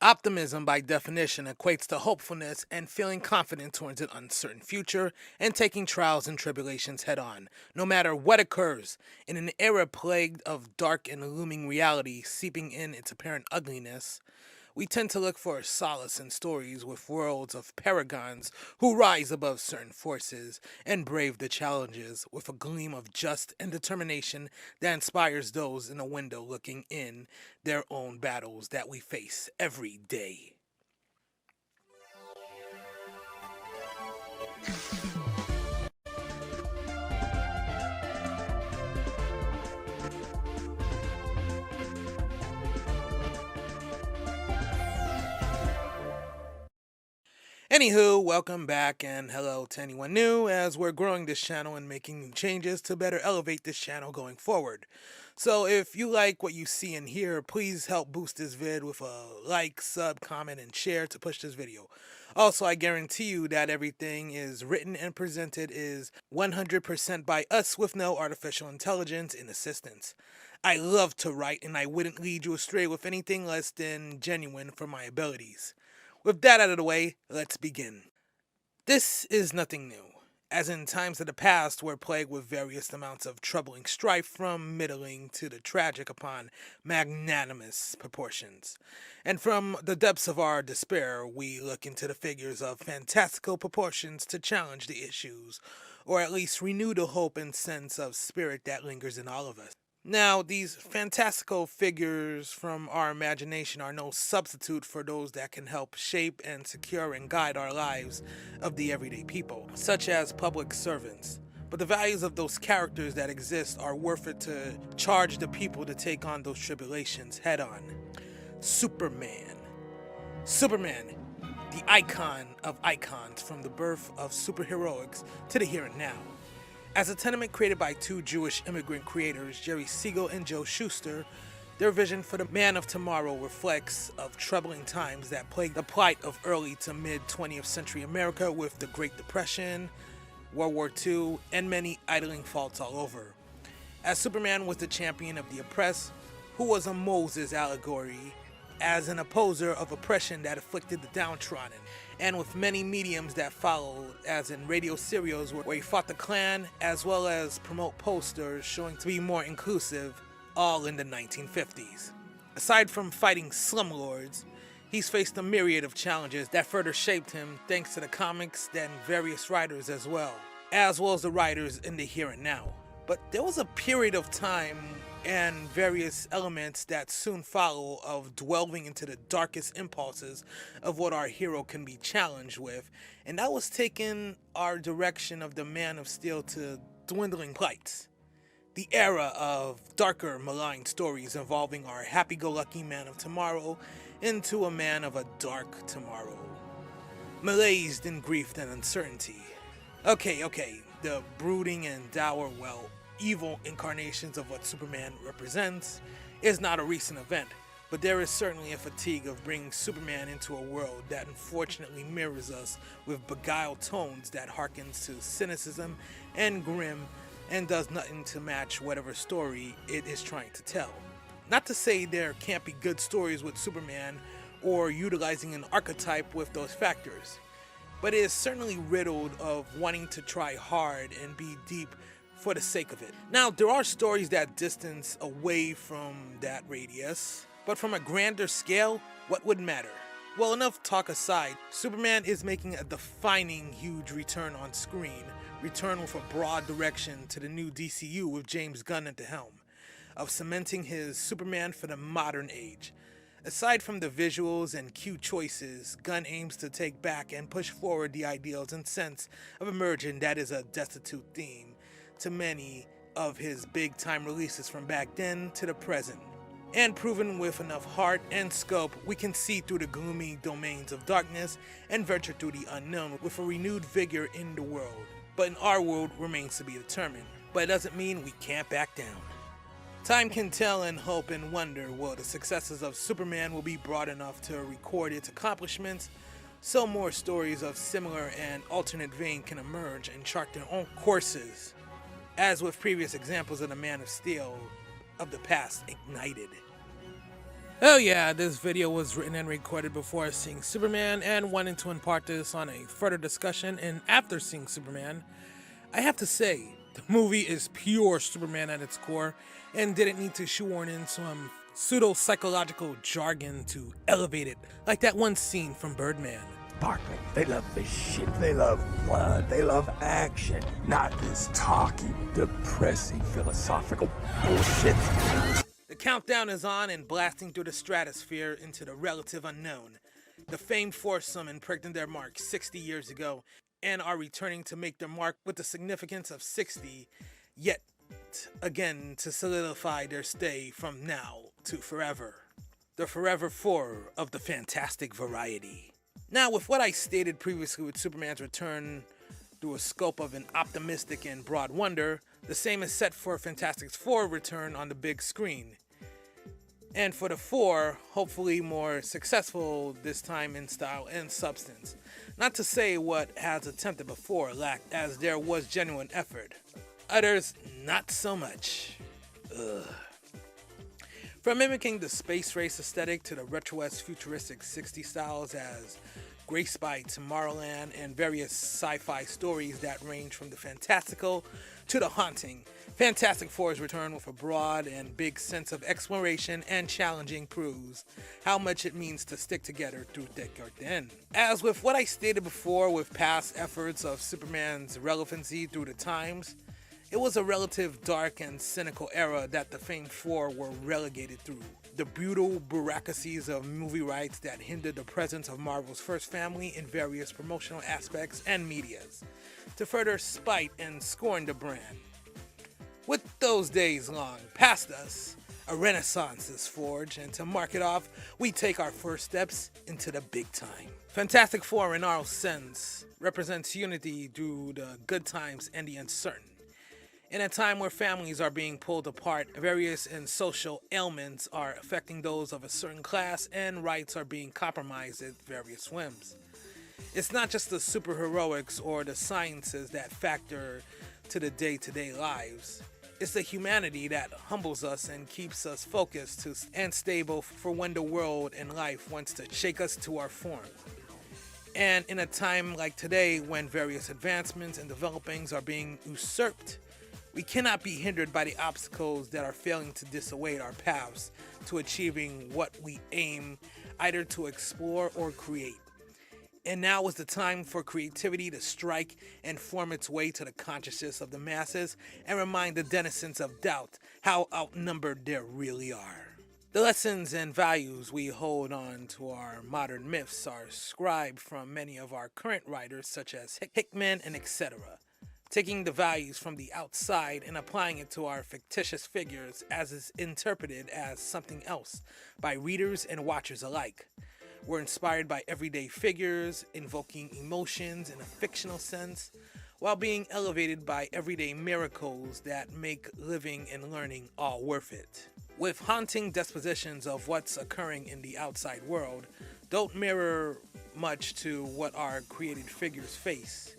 Optimism, by definition, equates to hopefulness and feeling confident towards an uncertain future and taking trials and tribulations head on, no matter what occurs. In an era plagued of dark and looming reality seeping in its apparent ugliness, we tend to look for solace in stories with worlds of paragons who rise above certain forces and brave the challenges with a gleam of just and determination that inspires those in a window looking in their own battles that we face every day. Anywho, welcome back and hello to anyone new as we're growing this channel and making new changes to better elevate this channel going forward. So if you like what you see and hear, please help boost this vid with a like, sub, comment, and share to push this video. Also, I guarantee you that everything is written and presented is 100% by us with no artificial intelligence in assistance. I love to write and I wouldn't lead you astray with anything less than genuine for my abilities. With that out of the way, let's begin. This is nothing new, as in times of the past were plagued with various amounts of troubling strife from middling to the tragic upon magnanimous proportions. And from the depths of our despair, we look into the figures of fantastical proportions to challenge the issues, or at least renew the hope and sense of spirit that lingers in all of us. Now, these fantastical figures from our imagination are no substitute for those that can help shape and secure and guide our lives of the everyday people, such as public servants. But the values of those characters that exist are worth it to charge the people to take on those tribulations head on. Superman. Superman, the icon of icons, from the birth of superheroics to the here and now. As a tenement created by two Jewish immigrant creators, Jerry Siegel and Joe Shuster, their vision for the man of tomorrow reflects of troubling times that plagued the plight of early to mid-20th century America with the Great Depression, World War II, and many idling faults all over. As Superman was the champion of the oppressed, who was a Moses allegory as an opposer of oppression that afflicted the downtrodden, and with many mediums that followed, as in radio serials where he fought the Klan, as well as promote posters showing to be more inclusive, all in the 1950s. Aside from fighting slumlords, he's faced a myriad of challenges that further shaped him thanks to the comics and various writers as well as the writers in the here and now. But there was a period of time and various elements that soon follow of dwelling into the darkest impulses of what our hero can be challenged with, and that was taking our direction of the Man of Steel to dwindling plights. The era of darker, malign stories involving our happy-go-lucky man of tomorrow into a man of a dark tomorrow, malazed in grief and uncertainty. Okay, the brooding and dour, evil incarnations of what Superman represents is not a recent event, but there is certainly a fatigue of bringing Superman into a world that unfortunately mirrors us with beguiled tones that harkens to cynicism and grim and does nothing to match whatever story it is trying to tell. Not to say there can't be good stories with Superman or utilizing an archetype with those factors, but it is certainly riddled of wanting to try hard and be deep for the sake of it. Now, there are stories that distance away from that radius, but from a grander scale, what would matter? Well, enough talk aside, Superman is making a defining huge return on screen, return with a broad direction to the new DCU with James Gunn at the helm, of cementing his Superman for the modern age. Aside from the visuals and cue choices, Gunn aims to take back and push forward the ideals and sense of emerging that is a destitute theme to many of his big-time releases from back then to the present. And proven with enough heart and scope, we can see through the gloomy domains of darkness and venture through the unknown with a renewed vigor in the world. But in our world remains to be determined. But it doesn't mean we can't back down. Time can tell, and hope and wonder will the successes of Superman will be broad enough to record its accomplishments, so more stories of similar and alternate vein can emerge and chart their own courses, as with previous examples of the Man of Steel of the past ignited. Oh yeah, this video was written and recorded before seeing Superman and wanting to impart this on a further discussion, and after seeing Superman, I have to say, the movie is pure Superman at its core and didn't need to shoehorn in some pseudo-psychological jargon to elevate it, like that one scene from Birdman. Sparkling. They love this shit. They love blood. They love action. Not this talky, depressing, philosophical bullshit. The countdown is on and blasting through the stratosphere into the relative unknown. The famed foursome impregnated their mark 60 years ago and are returning to make their mark with the significance of 60, yet again to solidify their stay from now to forever. The Forever Four of the fantastic variety. Now, with what I stated previously with Superman's return through a scope of an optimistic and broad wonder, the same is set for Fantastic Four return on the big screen. And for the Four, hopefully more successful this time in style and substance. Not to say what has attempted before lacked, as there was genuine effort. Others, not so much. Ugh. From mimicking the space race aesthetic to the retro-esque futuristic 60s styles as graced by Tomorrowland and various sci-fi stories that range from the fantastical to the haunting, Fantastic Four's return with a broad and big sense of exploration and challenging proves how much it means to stick together through thick or thin. As with what I stated before with past efforts of Superman's relevancy through the times, it was a relative dark and cynical era that the famed Four were relegated through. The brutal bureaucracies of movie rights that hindered the presence of Marvel's first family in various promotional aspects and medias, to further spite and scorn the brand. With those days long past us, a renaissance is forged, and to mark it off, we take our first steps into the big time. Fantastic Four in our sense represents unity through the good times and the uncertain. In a time where families are being pulled apart, various and social ailments are affecting those of a certain class, and rights are being compromised at various whims. It's not just the superheroics or the sciences that factor to the day-to-day lives. It's the humanity that humbles us and keeps us focused and stable for when the world and life wants to shake us to our form. And in a time like today, when various advancements and developings are being usurped, we cannot be hindered by the obstacles that are failing to dissuade our paths to achieving what we aim either to explore or create. And now is the time for creativity to strike and form its way to the consciousness of the masses and remind the denizens of doubt how outnumbered they really are. The lessons and values we hold on to our modern myths are scribed from many of our current writers such as Hickman and etc., taking the values from the outside and applying it to our fictitious figures as is interpreted as something else by readers and watchers alike. We're inspired by everyday figures, invoking emotions in a fictional sense, while being elevated by everyday miracles that make living and learning all worth it. With haunting dispositions of what's occurring in the outside world, don't mirror much to what our created figures face.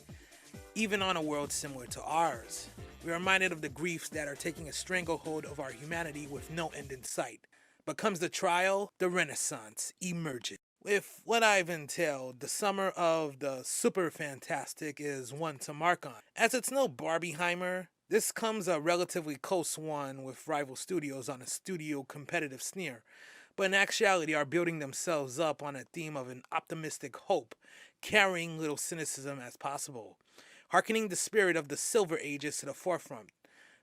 Even on a world similar to ours, we are reminded of the griefs that are taking a stranglehold of our humanity with no end in sight. But comes the trial, the renaissance emerges. With what I've entailed, the summer of the superfantastic is one to mark on. As it's no Barbieheimer, this comes a relatively close one with rival studios on a studio competitive sneer, but in actuality are building themselves up on a theme of an optimistic hope, carrying little cynicism as possible, hearkening the spirit of the Silver Ages to the forefront,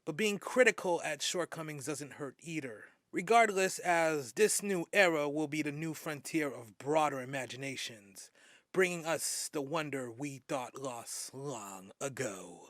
but being critical at shortcomings doesn't hurt either. Regardless, as this new era will be the new frontier of broader imaginations, bringing us the wonder we thought lost long ago.